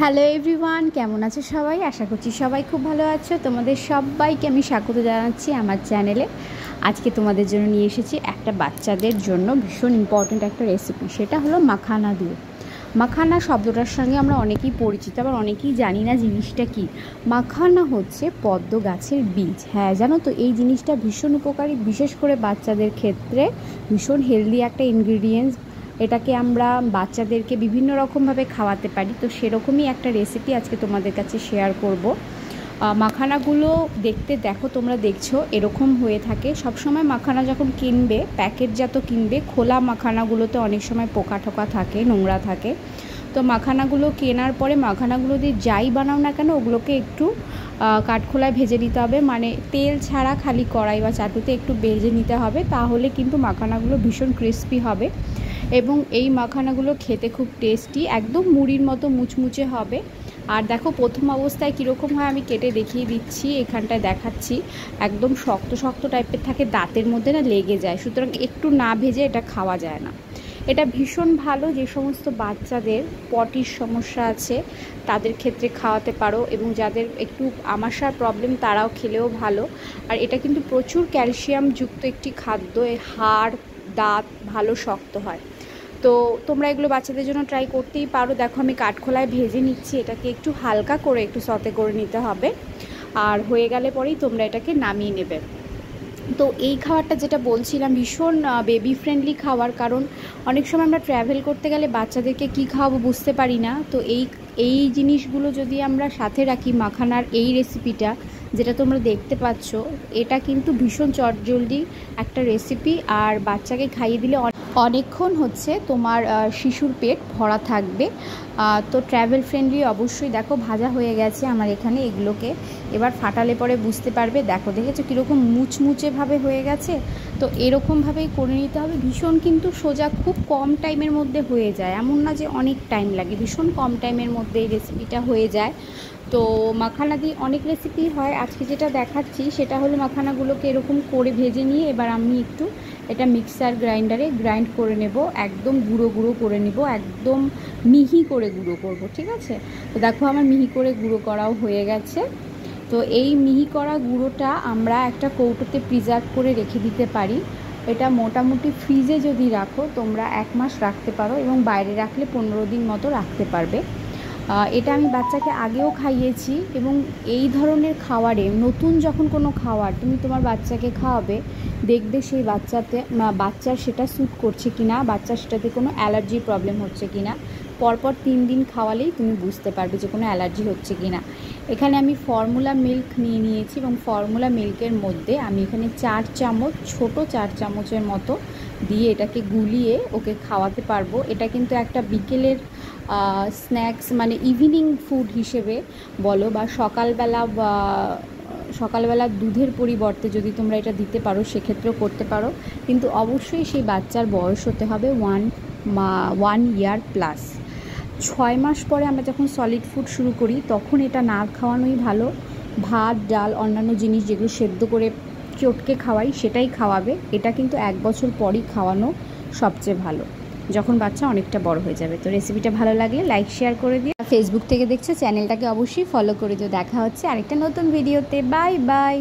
Hello everyone, কেমন আছো সবাই? আশা করছি সবাই খুব ভালো আছো। তোমাদের সবাইকে আমি স্বাগত জানাচ্ছি আমার চ্যানেলে। আজকে তোমাদের জন্য নিয়ে এসেছি একটা বাচ্চাদের জন্য ভীষণ ইম্পর্ট্যান্ট একটা রেসিপি। সেটা হলো মাখানা দিয়ে। মাখানা শব্দটার সঙ্গে আমরা অনেকেই পরিচিত, আবার অনেকেই জানি না জিনিসটা কি। মাখানা হচ্ছে পদ্ম গাছের বীজ। হ্যাঁ, জানো তো, এই জিনিসটা ভীষণ উপকারী, বিশেষ করে বাচ্চাদের ক্ষেত্রে ভীষণ হেলদি একটা ইনগ্রিডিয়েন্টস। এটাকে আমরা বাচ্চাদেরকে বিভিন্ন রকমভাবে খাওয়াতে পারি। তো সেরকমই একটা রেসিপি আজকে তোমাদের কাছে শেয়ার করব। মাখানাগুলো দেখতে, দেখো তোমরা দেখছো এরকম হয়ে থাকে। সবসময় মাখানা যখন কিনবে, প্যাকেটজাত কিনবে, খোলা মাখানাগুলোতে অনেক সময় পোকা টোকা থাকে, নোংরা থাকে। তো মাখানাগুলো কেনার পরে মাখানাগুলো দিয়ে যাই বানাও না কেন, ওগুলোকে একটু কাঠখোলায় ভেজে নিতে হবে। মানে তেল ছাড়া খালি কড়াই বা চাটুতে একটু ভেজে নিতে হবে, তাহলে কিন্তু মাখানাগুলো ভীষণ ক্রিস্পি হবে এবং এই মাখানাগুলো খেতে খুব টেস্টি, একদম মুড়ির মতো মুচমুচে হবে। আর দেখো প্রথম অবস্থায় কীরকম হয় আমি কেটে দেখিয়ে দিচ্ছি, এখানটায় দেখাচ্ছি। একদম শক্ত শক্ত টাইপের থাকে, দাঁতের মধ্যে না লেগে যায়, সুতরাং একটু না ভেজে এটা খাওয়া যায় না। এটা ভীষণ ভালো যে সমস্ত বাচ্চাদের পটির সমস্যা আছে তাদের ক্ষেত্রে খাওয়াতে পারো, এবং যাদের একটু আমাশার প্রবলেম তারাও খেলেও ভালো। আর এটা কিন্তু প্রচুর ক্যালসিয়ামযুক্ত একটি খাদ্য, হাড় দাঁত ভালো শক্ত হয়। তো তোমরা এগুলো বাচ্চাদের জন্য ট্রাই করতেই পারো। দেখো আমি কাঠখোলায় ভেজে নিচ্ছি, এটাকে একটু হালকা করে একটু সতে করে নিতে হবে। আর হয়ে গেলে পরেই তোমরা এটাকে নামিয়ে নেবে। তো এই খাবারটা যেটা বলছিলাম ভীষণ বেবি ফ্রেন্ডলি খাবার, কারণ অনেক সময় আমরা ট্র্যাভেল করতে গেলে বাচ্চাদেরকে কী খাওয়াবো বুঝতে পারি না। তো এই জিনিসগুলো যদি আমরা সাথে রাখি, মাখানার এই রেসিপিটা যেটা তোমরা দেখতে পাচ্ছ, এটা কিন্তু ভীষণ চটজলদি একটা রেসিপি। আর বাচ্চাকে খাইয়ে দিলে অনেকক্ষণ হচ্ছে তোমার শিশুর পেট ভরা থাকবে। তো ট্র্যাভেল ফ্রেন্ডলি অবশ্যই। দেখো ভাজা হয়ে গেছে আমার এখানে এগুলোকে, এবার ফাটালে পরে বুঝতে পারবে। দেখো দেখেছো কীরকম মুচমুচেভাবে হয়ে গেছে। তো এরকমভাবেই করে নিতে হবে। ভীষণ কিন্তু সোজা, খুব কম টাইমের মধ্যে হয়ে যায়, এমন না যে অনেক টাইম লাগে, ভীষণ কম টাইমের মধ্যে এই রেসিপিটা হয়ে যায়। তো মাখানা দিয়ে অনেক রেসিপি হয়, আজকে যেটা দেখাচ্ছি সেটা হলো মাখানাগুলোকে এরকম করে ভেজে নিয়ে এবার আমি একটু এটা মিক্সার গ্রাইন্ডারে গ্রাইন্ড করে নেব, একদম গুঁড়ো গুঁড়ো করে নেব, একদম মিহি করে গুঁড়ো করব, ঠিক আছে? তো দেখো আমার মিহি করে গুঁড়ো করাও হয়ে গেছে। তো এই মিহি করা গুঁড়োটা আমরা একটা কৌটোতে প্রিজার্ভ করে রেখে দিতে পারি। এটা মোটামুটি ফ্রিজে যদি রাখো তোমরা 1 মাস রাখতে পারো, এবং বাইরে রাখলে 15 দিন মতো রাখতে পারবে। এটা আমি বাচ্চাকে আগেও খাইয়েছি, এবং এই ধরনের খাবারে নতুন যখন কোনো খাবার তুমি তোমার বাচ্চাকে খাওয়াবে, দেখবে সেই বাচ্চার সেটা স্যুট করছে কি না, বাচ্চার সেটাতে কোনো অ্যালার্জির প্রবলেম হচ্ছে কি না। পরপর 3 দিন খাওয়ালেই তুমি বুঝতে পারবে যে কোনো অ্যালার্জি হচ্ছে কি না। এখানে আমি ফর্মুলা মিল্ক নিয়ে নিয়েছি, এবং ফর্মুলা মিল্কের মধ্যে আমি এখানে 4 চামচ, ছোটো 4 চামচের মতো দিয়ে এটাকে গুলিয়ে ওকে খাওয়াতে পারবো। এটা কিন্তু একটা বিকেলের স্ন্যাক্স, মানে ইভিনিং ফুড হিসেবে বলো, বা সকালবেলা দুধের পরিবর্তে যদি তোমরা এটা দিতে পারো সেক্ষেত্রেও করতে পারো। কিন্তু অবশ্যই সেই বাচ্চার বয়স হতে হবে 1 ইয়ার প্লাস। 6 মাস পরে আমরা যখন সলিড ফুড শুরু করি তখন এটা না খাওয়ানোই ভালো। ভাত ডাল অন্যান্য জিনিস যেগুলো সেদ্ধ করে চটকে খাওয়াই সেটাই খাওয়াবে। এটা কিন্তু 1 বছর পরই খাওয়ানো সবচেয়ে ভালো, যখন বাচ্চা অনেকটা বড় হয়ে যাবে। তো রেসিপিটা ভালো লাগলে লাইক শেয়ার করে দিও। ফেসবুক থেকে দেখছো চ্যানেলটাকে অবশ্যই ফলো করে দিও। দেখা হচ্ছে আরেকটা নতুন ভিডিওতে। Bye bye.